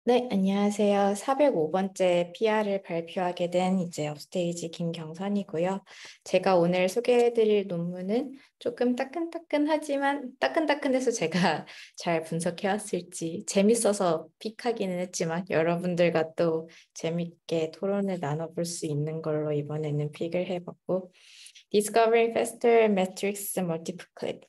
네, 안녕하세요. 405번째 PR을 발표하게 된 이제 업스테이지 김경선이고요. 제가 오늘 소개해드릴 논문은 조금 따끈따끈하지만 따끈따끈해서 제가 잘 분석해왔을지 재밌어서 픽하기는 했지만 여러분들과 또 재밌게 토론을 나눠볼 수 있는 걸로 이번에는 픽을 해봤고 Discovering Faster Matrix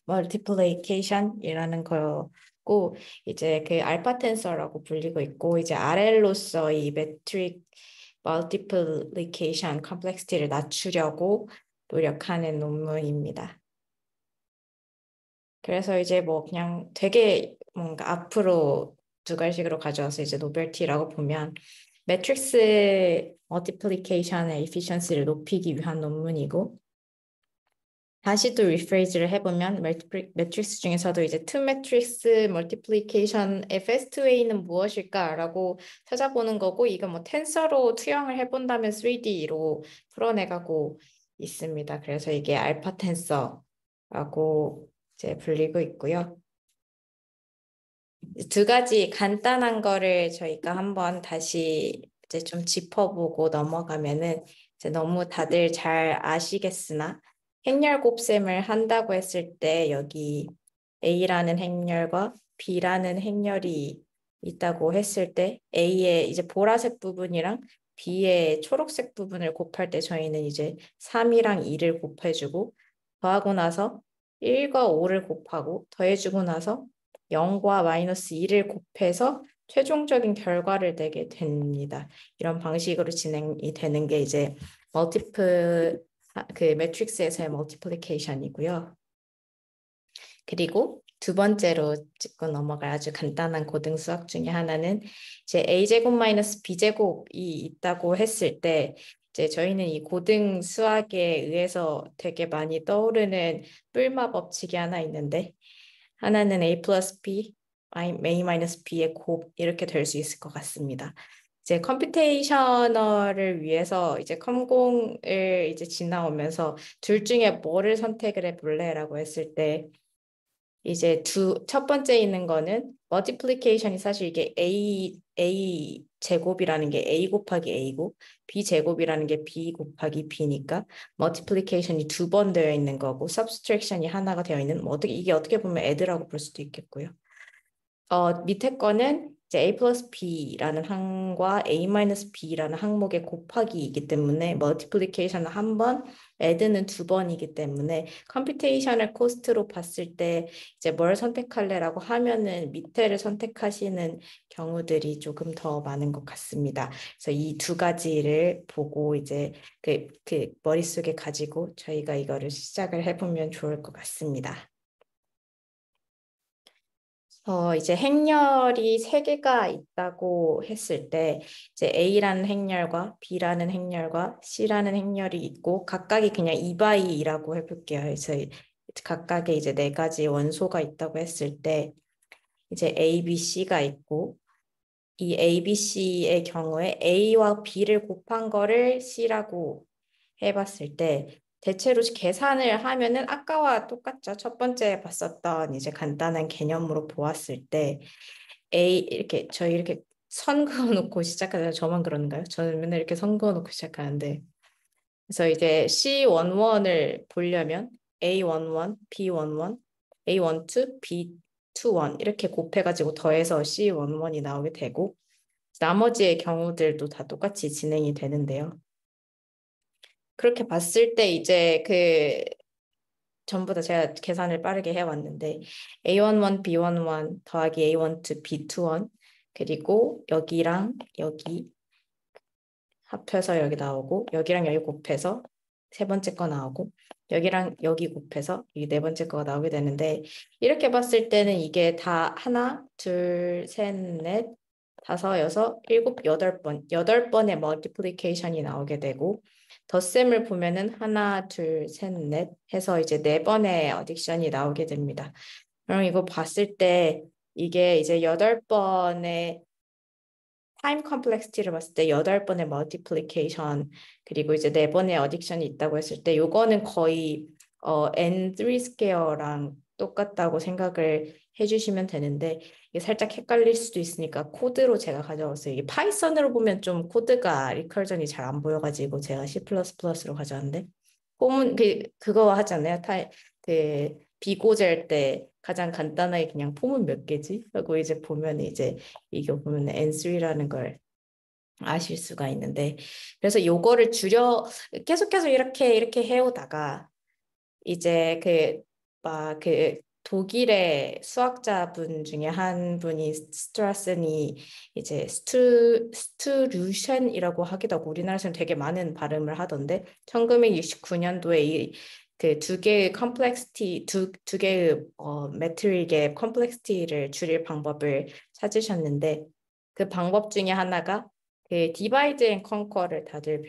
Multiplication이라는 거고 이제 그 알파 텐서라고 불리고 있고 이제 RL로서 이 매트릭 멀티플리케이션 컴플렉시티를 낮추려고 노력하는 논문입니다. 그래서 이제 뭐 그냥 되게 뭔가 앞으로 두 가지로 가져와서 이제 노벨티라고 보면 매트릭스 멀티플리케이션의 에피션시를 높이기 위한 논문이고 다시 또 리프레이즈를 해보면 매트릭스 중에서도 이제 투 매트릭스 멀티플리케이션의 패스트 웨이는 무엇일까라고 찾아보는 거고 이거 뭐 텐서로 투영을 해본다면 3D로 풀어내가고 있습니다. 그래서 이게 알파 텐서라고 이제 불리고 있고요. 두 가지 간단한 거를 저희가 한번 다시 이제 좀 짚어보고 넘어가면은 이제 너무 다들 잘 아시겠으나 행렬 곱셈을 한다고 했을 때 여기 A라는 행렬과 B라는 행렬이 있다고 했을 때 A의 이제 보라색 부분이랑 B의 초록색 부분을 곱할 때 저희는 이제 3이랑 2를 곱해주고 더하고 나서 1과 5를 곱하고 더해주고 나서 0과 마이너스 2를 곱해서 최종적인 결과를 내게 됩니다. 이런 방식으로 진행이 되는 게 이제 그 매트릭스에서의 멀티플리케이션이고요. 그리고 두 번째로 짚고 넘어갈 아주 간단한 고등 수학 중에 하나는 이제 a제곱 마이너스 b제곱이 있다고 했을 때 이제 저희는 이 고등 수학에 의해서 되게 많이 떠오르는 뿔마 법칙이 하나 있는데 하나는 a 플러스 b, a 마이너스 b의 곱 이렇게 될 수 있을 것 같습니다. 이제 컴퓨테이셔널을 위해서 이제 컴공을 이제 지나오면서 둘 중에 뭐를 선택을 해볼래라고 했을 때 이제 첫 번째 있는 거는 멀티플리케이션이 사실 이게 A 제곱이라는 게 A 곱하기 A고 B 제곱이라는 게 B 곱하기 B니까 멀티플리케이션이 두 번 되어 있는 거고 subtraction이 하나가 되어 있는 뭐 이게 어떻게 보면 add라고 볼 수도 있겠고요. 밑에 거는 이제 a 플러스 b라는 항과 a 마이너스 b라는 항목의 곱하기이기 때문에 멀티플리케이션은 한 번, add는 두 번이기 때문에 컴퓨테이셔널 코스트로 봤을 때 이제 뭘 선택할래라고 하면은 밑에를 선택하시는 경우들이 조금 더 많은 것 같습니다. 그래서 이 두 가지를 보고 이제 그 머릿속에 가지고 저희가 이거를 시작을 해보면 좋을 것 같습니다. 이제 행렬이 세 개가 있다고 했을 때, 이제 A라는 행렬과 B라는 행렬과 C라는 행렬이 있고, 각각이 그냥 2바이라고 해볼게요. 그래서 각각의 이제 네 가지 원소가 있다고 했을 때, 이제 A, B, C가 있고, 이 A, B, C의 경우에 A와 B를 곱한 거를 C라고 해봤을 때 대체로 계산을 하면은 아까와 똑같죠. 첫 번째 봤었던 이제 간단한 개념으로 보았을 때 A 이렇게 저희 이렇게 선 그어놓고 시작하잖아요. 저만 그러는가요? 저는 맨날 이렇게 선 그어놓고 시작하는데 그래서 이제 C11을 보려면 A11, B11, A12, B21 이렇게 곱해가지고 더해서 C11이 나오게 되고 나머지의 경우들도 다 똑같이 진행이 되는데요. 그렇게 봤을 때 이제 전부 다 제가 계산을 빠르게 해왔는데 A11, B11 더하기 A12, B21 그리고 여기랑 여기 합해서 여기 나오고 여기랑 여기 곱해서 세 번째 거 나오고 여기랑 여기 곱해서 이 네 번째 거가 나오게 되는데 이렇게 봤을 때는 이게 다 하나, 둘, 셋, 넷, 다섯, 여섯, 일곱, 여덟 번의 멀티플리케이션이 나오게 되고 덧셈을 보면은 하나, 둘, 셋, 넷 해서 이제 네 번의 어딕션이 나오게 됩니다. 그럼 이거 봤을 때 이게 이제 여덟 번의 타임 컴플렉시티를 봤을 때 8번의 멀티플리케이션 그리고 이제 4번의 어딕션이 있다고 했을 때 요거는 거의 N3 스퀘어랑 똑같다고 생각을 해주시면 되는데 이게 살짝 헷갈릴 수도 있으니까 코드로 제가 가져왔어요. 이게 파이썬으로 보면 좀 코드가 리커전이 잘 안 보여가지고 제가 C++로 가져왔는데 폼은 그거 하잖아요. 그 비고젤 때 가장 간단하게 그냥 폼은 몇 개지? 하고 이제 보면 이제 이게 보면 N3라는 걸 아실 수가 있는데 그래서 요거를 줄여 계속 이렇게 해오다가 이제 그 독일의 수학자분 중에 한 분이 스트라센이 이제 스트루션이라고 하기도 하고 우리나라에서는 되게 많은 발음을 하던데 1969년도에 이 그 두 개의 컴플렉시티 두 개의 매트릭의 컴플렉시티를 줄일 방법을 찾으셨는데 그 방법 중에 하나가 그 디바이드 앤 컨커를 다들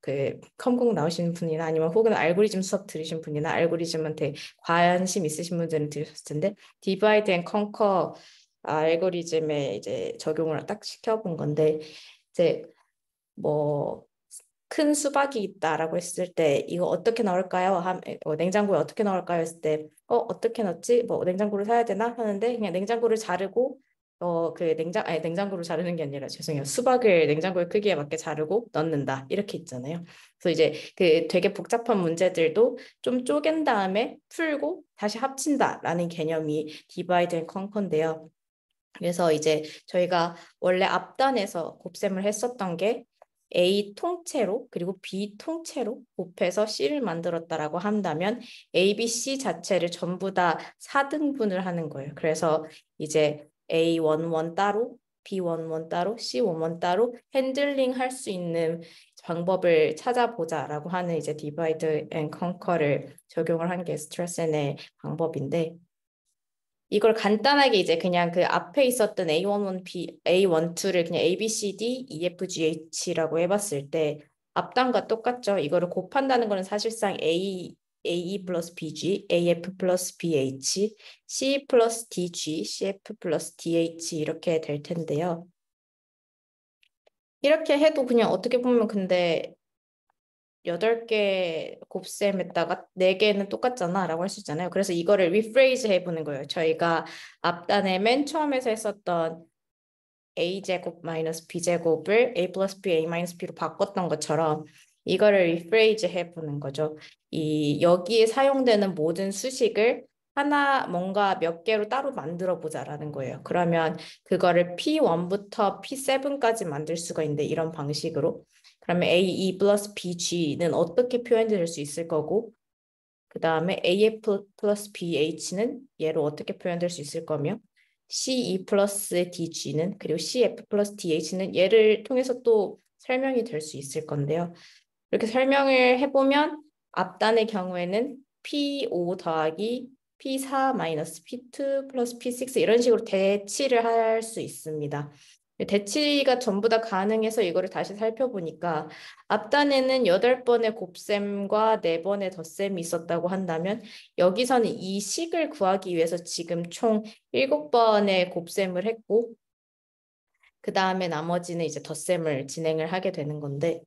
그 컴공 나오시는 분이나 아니면 혹은 알고리즘 수업 들으신 분이나 알고리즘한테 관심 있으신 분들은 들으셨을 텐데 디바이드 앤 컨커 알고리즘에 이제 적용을 딱 시켜본 건데 이제 뭐 큰 수박이 있다라고 했을 때 이거 어떻게 넣을까요? 냉장고에 어떻게 넣을까요? 했을 때 어떻게 넣지? 뭐 냉장고를 사야 되나? 하는데 그냥 냉장고를 자르고 냉장고를 자르는 게 아니라 죄송해요. 수박을 냉장고의 크기에 맞게 자르고 넣는다. 이렇게 있잖아요. 그래서 이제 그 되게 복잡한 문제들도 좀 쪼갠 다음에 풀고 다시 합친다라는 개념이 디바이드 앤 컨커인데요. 그래서 이제 저희가 원래 앞단에서 곱셈을 했었던 게 A 통째로 그리고 B 통째로 곱해서 C를 만들었다라고 한다면 A, B, C 자체를 전부 다 4등분을 하는 거예요. 그래서 이제 A11 따로, B11 따로, C11 따로 핸들링 할 수 있는 방법을 찾아보자라고 하는 이제 디바이드 앤 컨커를 적용을 한 게 스트레스의 방법인데 이걸 간단하게 이제 그냥 그 앞에 있었던 A12를 그냥 A, B, C, D, E, F, G, H라고 해봤을 때 앞단과 똑같죠. 이거를 곱한다는 거는 사실상 AE 플러스 BG, AF 플러스 BH, C 플러스 DG, CF 플러스 DH 이렇게 될 텐데요. 이렇게 해도 그냥 어떻게 보면 근데 8개 곱셈했다가 4개는 똑같잖아 라고 할 수 있잖아요. 그래서 이거를 리프레이즈 해보는 거예요. 저희가 앞단에 맨 처음에서 했었던 a제곱 마이너스 b제곱을 a 플러스 b, a 마이너스 b로 바꿨던 것처럼 이거를 리프레이즈 해보는 거죠. 여기에 사용되는 모든 수식을 하나 뭔가 몇 개로 따로 만들어 보자라는 거예요. 그러면 그거를 P1부터 P7까지 만들 수가 있는데 이런 방식으로 그러면 AE 플러스 BG는 어떻게 표현될 수 있을 거고 그 다음에 AF 플러스 BH는 얘로 어떻게 표현될 수 있을 거며 CE 플러스 DG는 그리고 CF 플러스 DH는 얘를 통해서 또 설명이 될 수 있을 건데요. 이렇게 설명을 해보면 앞단의 경우에는 P5 더하기 P4 마이너스 P2 플러스 P6 이런 식으로 대치를 할 수 있습니다. 대치가 전부 다 가능해서 이거를 다시 살펴보니까 앞단에는 8번의 곱셈과 4번의 덧셈이 있었다고 한다면 여기서는 이 식을 구하기 위해서 지금 총 7번의 곱셈을 했고 그 다음에 나머지는 이제 덧셈을 진행을 하게 됐는데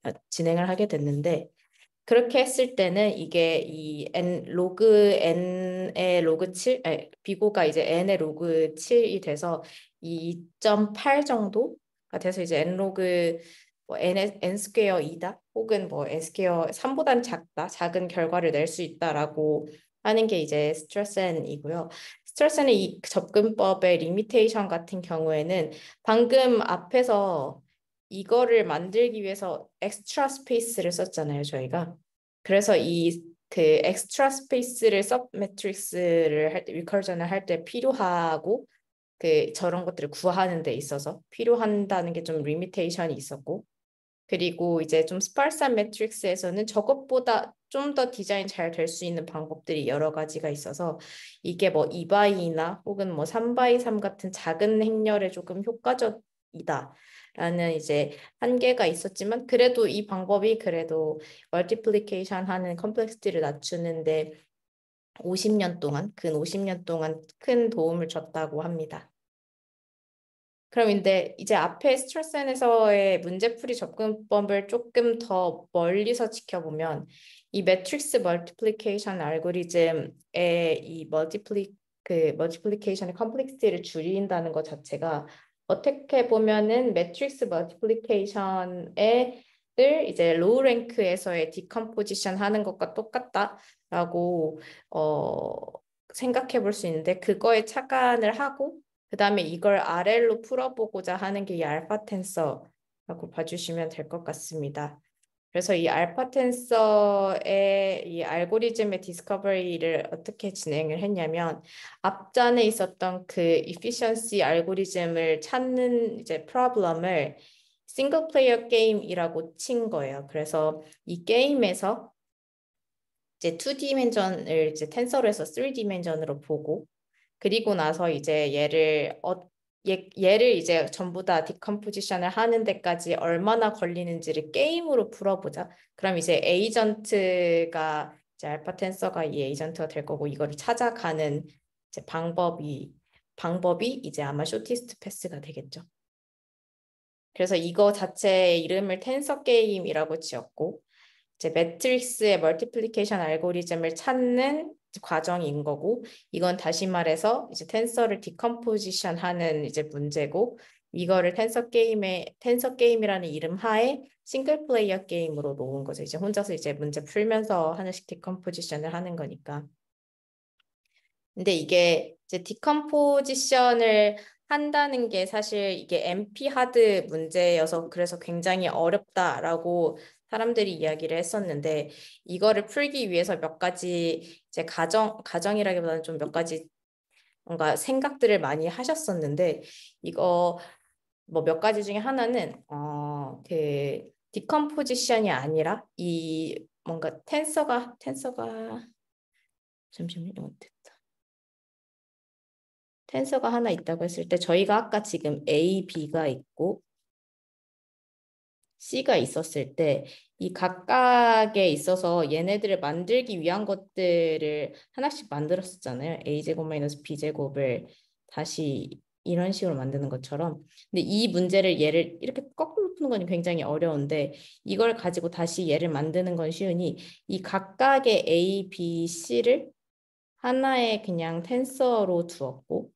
그렇게 했을 때는 이게 이 로그 n의 로그 7, 비고가 이제 n의 로그 7이 돼서 2.8 정도가 돼서 이제 n 로그 뭐 n 스퀘어 2다 혹은 뭐 n 스퀘어 3보다는 작은 결과를 낼 수 있다라고 하는 게 이제 스트레스n이고요. 스트레스n의 이 접근법의 리미테이션 같은 경우에는 방금 앞에서 이거를 만들기 위해서 엑스트라 스페이스를 썼잖아요, 저희가. 그래서 그 엑스트라 스페이스를 서브 매트릭스를 할 때, 리커전을 할 때 필요하고 저런 것들을 구하는 데 있어서 필요한다는 게 좀 리미테이션이 있었고 그리고 이제 좀 스파르스한 매트릭스에서는 저것보다 좀 더 디자인 잘 될 수 있는 방법들이 여러 가지가 있어서 이게 뭐 2바이나 혹은 뭐 3바이 3 같은 작은 행렬에 조금 효과적이다. 라는 이제 한계가 있었지만 그래도 이 방법이 그래도 멀티플리케이션 하는 컴플렉시티를 낮추는데 50년 동안 근 50년 동안 큰 도움을 줬다고 합니다. 그럼 근데 이제 앞에 스트레스엔에서의 문제풀이 접근법을 조금 더 멀리서 지켜보면 이 매트릭스 멀티플리케이션 알고리즘의 이 그 멀티플리케이션의 컴플렉시티를 줄인다는 것 자체가 어떻게 보면은 매트릭스 멀티플리케이션에 을 이제 로우 랭크에서의 디컴포지션 하는 것과 똑같다라고 생각해 볼 수 있는데 그거에 착안을 하고 그다음에 이걸 RL로 풀어보고자 하는 게 이 알파 텐서라고 봐주시면 될 것 같습니다. 그래서 이 알파 텐서의 이 알고리즘의 디스커버리를 어떻게 진행을 했냐면 앞전에 있었던 그 efficiency 알고리즘을 찾는 이제 프로블럼을 싱글 플레이어 게임이라고 친 거예요. 그래서 이 게임에서 이제 2디멘전을 이제 텐서로 해서 3디멘전으로 보고 그리고 나서 이제 얘를 이제 전부 다 디컴포지션을 하는 데까지 얼마나 걸리는지를 게임으로 풀어보자. 그럼 이제 에이전트가 이제 알파 텐서가 이 에이전트가 될 거고 이거를 찾아가는 이제 방법이 이제 아마 쇼티스트 패스가 되겠죠. 그래서 이거 자체의 이름을 텐서 게임이라고 지었고 이제 매트릭스의 멀티플리케이션 알고리즘을 찾는 과정인 거고 이건 다시 말해서 이제 텐서를 디컴포지션 하는 이제 문제고 이거를 텐서 게임이라는 이름 하에 싱글 플레이어 게임으로 놓은 거죠. 이제 혼자서 이제 문제 풀면서 하나씩 디컴포지션을 하는 거니까. 근데 이게 이제 디컴포지션을 한다는 게 사실 이게 MP 하드 문제여서 그래서 굉장히 어렵다라고 사람들이 이야기를 했었는데 이거를 풀기 위해서 몇 가지 이제 가정이라기보다는 좀 몇 가지 뭔가 생각들을 많이 하셨었는데 이거 뭐 몇 가지 중에 하나는 그 디컴포지션이 아니라 이 뭔가 텐서가 잠시만요. 텐서가 하나 있다고 했을 때 저희가 아까 지금 A, B가 있고 C가 있었을 때 이 각각에 있어서 얘네들을 만들기 위한 것들을 하나씩 만들었었잖아요. A제곱 마이너스 B제곱을 다시 이런 식으로 만드는 것처럼. 근데 이 문제를 얘를 이렇게 거꾸로 푸는 건 굉장히 어려운데 이걸 가지고 다시 얘를 만드는 건 쉬우니 이 각각의 A, B, C를 하나의 그냥 텐서로 두었고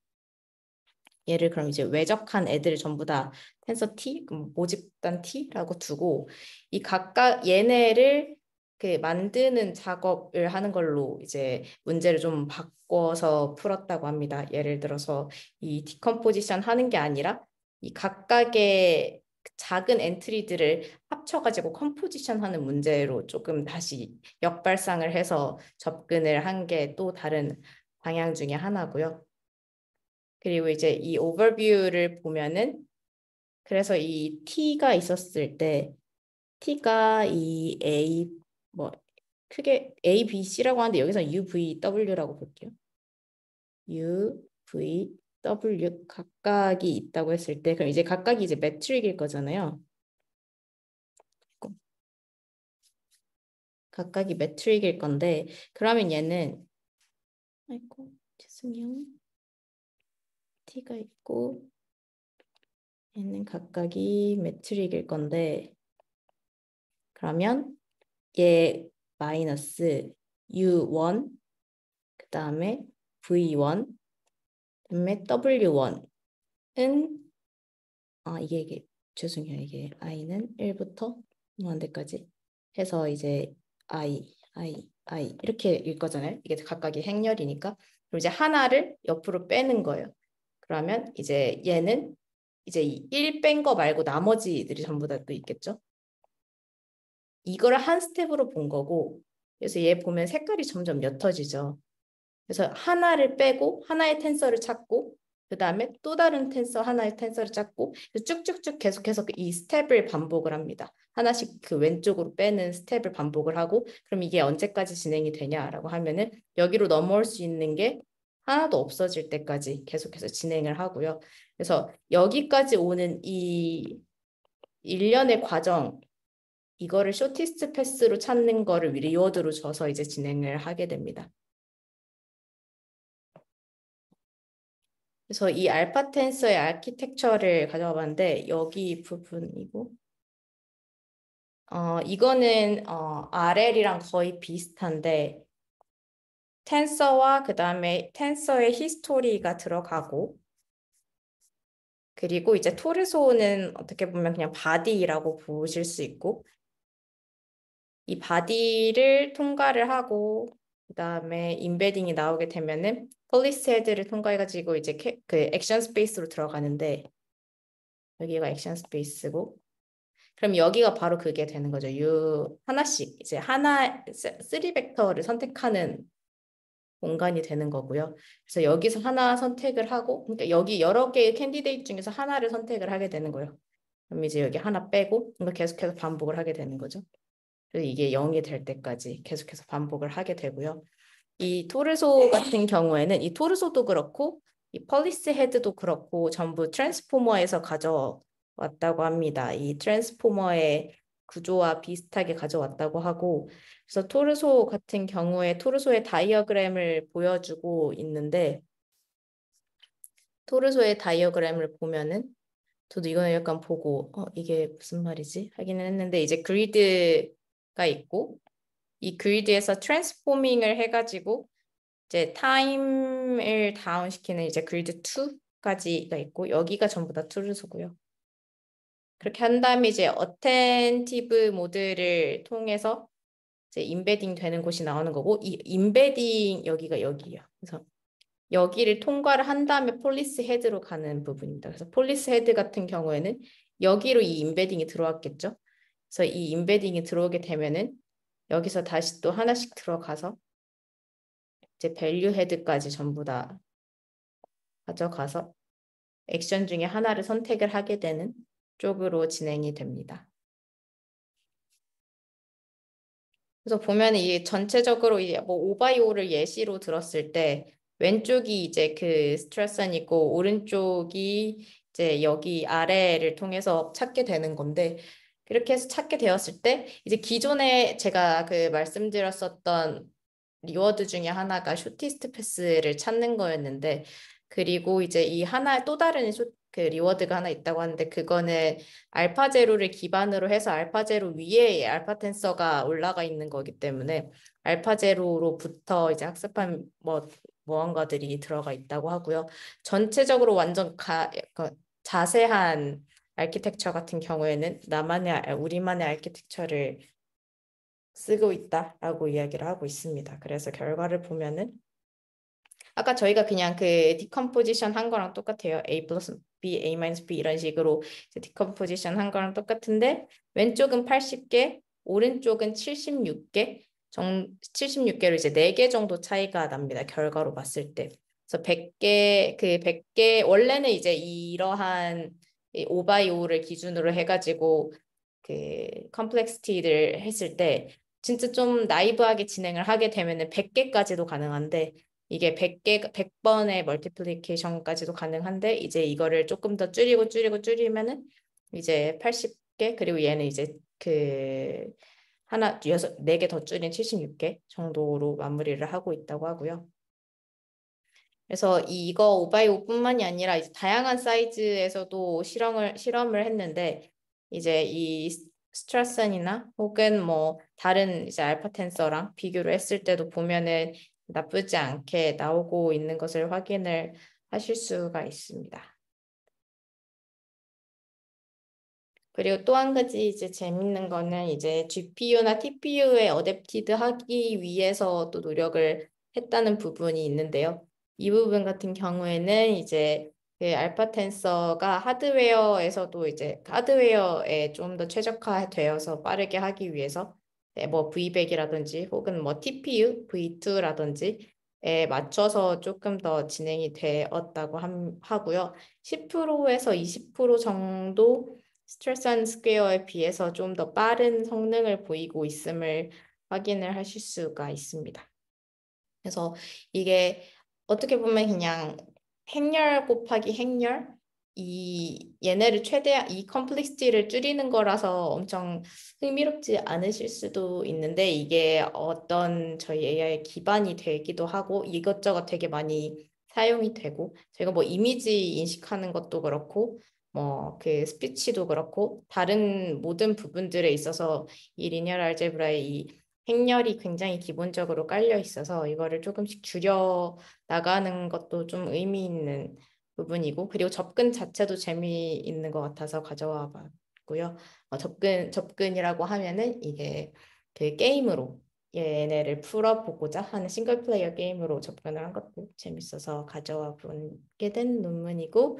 얘를 그럼 이제 외적한 애들을 전부 다 텐서 T, 모집단 T라고 두고 이 각각 얘네를 그 만드는 작업을 하는 걸로 이제 문제를 좀 바꿔서 풀었다고 합니다. 예를 들어서 이 디컴포지션 하는 게 아니라 이 각각의 작은 엔트리들을 합쳐가지고 컴포지션 하는 문제로 조금 다시 역발상을 해서 접근을 한 게 또 다른 방향 중에 하나고요. 그리고 이제 이 오버뷰를 보면은 그래서 이 T가 있었을 때 T가 이 A 뭐 크게 A, B, C라고 하는데 여기서 U, V, W라고 볼게요. U, V, W 각각이 있다고 했을 때 그럼 이제 각각이 이제 매트릭일 거잖아요. 각각이 매트릭일 건데 그러면 얘는 아이고 죄송해요. T가 있고 얘는 각각이 매트릭일 건데 그러면 얘 마이너스 U1 그 다음에 V1 그다음에 W1은 이게 죄송해요. 이게 i는 1부터 무한대까지 해서 이제 I 이렇게 일 거잖아요. 이게 각각의 행렬이니까 그럼 이제 하나를 옆으로 빼는 거예요. 그러면 이제 얘는 이제 1 뺀 거 말고 나머지들이 전부 다 또 있겠죠. 이거를 한 스텝으로 본 거고 그래서 얘 보면 색깔이 점점 옅어지죠. 그래서 하나를 빼고 하나의 텐서를 찾고 그 다음에 또 다른 하나의 텐서를 찾고 쭉쭉쭉 계속해서 이 스텝을 반복을 합니다. 하나씩 그 왼쪽으로 빼는 스텝을 반복을 하고 그럼 이게 언제까지 진행이 되냐라고 하면은 여기로 넘어올 수 있는 게 하나도 없어질 때까지 계속해서 진행을 하고요. 그래서 여기까지 오는 이 일련의 과정 이거를 쇼티스트 패스로 찾는 거를 리워드로 줘서 이제 진행을 하게 됩니다. 그래서 이 알파 텐서의 아키텍처를 가져와 봤는데 여기 부분이고 이거는 RL이랑 거의 비슷한데 텐서와 그 다음에 텐서의 히스토리가 들어가고 그리고 이제 토르소는 어떻게 보면 그냥 바디라고 보실 수 있고 이 바디를 통과를 하고 그다음에 인베딩이 나오게 되면은 폴리스 헤드를 통과해가지고 이제 그 액션 스페이스로 들어가는데 여기가 액션 스페이스고 그럼 여기가 바로 그게 되는 거죠. 하나씩 이제 하나 3벡터를 선택하는 공간이 되는 거고요. 그래서 여기서 하나 선택을 하고 그러니까 여기 여러 개의 캔디데이트 중에서 하나를 선택을 하게 되는 거예요. 그럼 이제 여기 하나 빼고 이거 계속해서 반복을 하게 되는 거죠. 그래서 이게 0이 될 때까지 계속해서 반복을 하게 되고요. 이 토르소 같은 경우에는 이 토르소도 그렇고 이 폴리스 헤드도 그렇고 전부 트랜스포머에서 가져왔다고 합니다. 이 트랜스포머의 구조와 비슷하게 가져왔다고 하고 그래서 토르소 같은 경우에 토르소의 다이어그램을 보여주고 있는데 토르소의 다이어그램을 보면은 저도 이거는 약간 보고 이게 무슨 말이지 하기는 했는데 이제 그리드가 있고 이 그리드에서 트랜스포밍을 해가지고 이제 타임을 다운시키는 이제 그리드 2까지가 있고 여기가 전부 다 토르소고요. 그렇게 한 다음에 이제 어텐티브 모드를 통해서 이제 인베딩 되는 곳이 나오는 거고 이 인베딩 여기가 여기예요. 그래서 여기를 통과를 한 다음에 폴리스 헤드로 가는 부분입니다. 그래서 폴리스 헤드 같은 경우에는 여기로 이 인베딩이 들어왔겠죠. 그래서 이 인베딩이 들어오게 되면은 여기서 다시 또 하나씩 들어가서 이제 밸류 헤드까지 전부 다 가져가서 액션 중에 하나를 선택을 하게 되는 쪽으로 진행이 됩니다. 그래서 보면 이 전체적으로 이제 뭐 5x5를 예시로 들었을 때 왼쪽이 이제 그 스트레스선이고 오른쪽이 이제 여기 아래를 통해서 찾게 되는 건데 그렇게 해서 찾게 되었을 때 이제 기존에 제가 그 말씀드렸었던 리워드 중에 하나가 쇼티스트 패스를 찾는 거였는데 그리고 이제 이 하나 또 다른 그 리워드가 하나 있다고 하는데 그거는 알파 제로를 기반으로 해서 알파 제로 위에 알파 텐서가 올라가 있는 거기 때문에 알파 제로로부터 이제 학습한 무언가들이 들어가 있다고 하고요. 전체적으로 완전 약간 자세한 아키텍처 같은 경우에는 우리만의 아키텍처를 쓰고 있다라고 이야기를 하고 있습니다. 그래서 결과를 보면은 아까 저희가 그냥 그 디컴포지션 한 거랑 똑같아요. A 플러스 B, A 마이너스 B 이런 식으로 디컴포지션 한 거랑 똑같은데 왼쪽은 80개, 오른쪽은 76개, 76개로 이제 4개 정도 차이가 납니다. 결과로 봤을 때. 그래서 100개 원래는 이제 이러한 5x5를 기준으로 해가지고 그 컴플렉시티를 했을 때 진짜 좀 나이브하게 진행을 하게 되면은 100개까지도 가능한데 이게 100번의 멀티플리케이션까지도 가능한데 이제 이거를 조금 더 줄이면은 이제 80개 그리고 얘는 이제 그 하나 4개 더 줄인 76개 정도로 마무리를 하고 있다고 하고요. 그래서 이거 5x5뿐만이 아니라 이제 다양한 사이즈에서도 실험을 했는데 이제 이 스트라선이나 혹은 뭐 다른 이제 알파 텐서랑 비교를 했을 때도 보면은 나쁘지 않게 나오고 있는 것을 확인을 하실 수가 있습니다. 그리고 또 한 가지 이제 재밌는 거는 이제 GPU나 TPU에 어댑티드 하기 위해서 또 노력을 했다는 부분이 있는데요. 이 부분 같은 경우에는 이제 그 알파 텐서가 하드웨어에서도 이제 하드웨어에 좀 더 최적화되어서 빠르게 하기 위해서 뭐 V100이라든지 혹은 뭐 TPU V2라든지에 맞춰서 조금 더 진행이 되었다고 하고요. 10%에서 20% 정도 스트레스 한 스퀘어에 비해서 좀 더 빠른 성능을 보이고 있음을 확인을 하실 수가 있습니다. 그래서 이게 어떻게 보면 그냥 행렬 곱하기 행렬 얘네를 최대한 이 컴플렉시티를 줄이는 거라서 엄청 흥미롭지 않으실 수도 있는데 이게 어떤 저희 AI의 기반이 되기도 하고 이것저것 되게 많이 사용이 되고 저희가 뭐 이미지 인식하는 것도 그렇고 뭐 그 스피치도 그렇고 다른 모든 부분들에 있어서 이 리니얼 알제브라의 이 행렬이 굉장히 기본적으로 깔려 있어서 이거를 조금씩 줄여 나가는 것도 좀 의미 있는 부분이고, 그리고 접근 자체도 재미있는 것 같아서 가져와 봤고요. 접근이라고 하면은 이게 그 게임으로 얘네를 풀어보고자 하는 싱글 플레이어 게임으로 접근을 한 것도 재밌어서 가져와 보게 된 논문이고,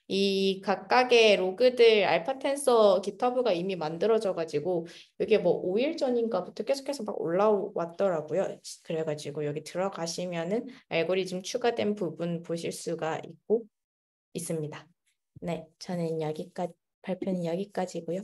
이 각각의 로그들 알파 텐서 기터브가 이미 만들어져 가지고 이게 뭐 5일 전인가부터 계속해서 막 올라왔더라고요. 그래가지고 여기 들어가시면은 알고리즘 추가된 부분 보실 수가 있고 있습니다. 네, 저는 여기까지 발표는 여기까지고요.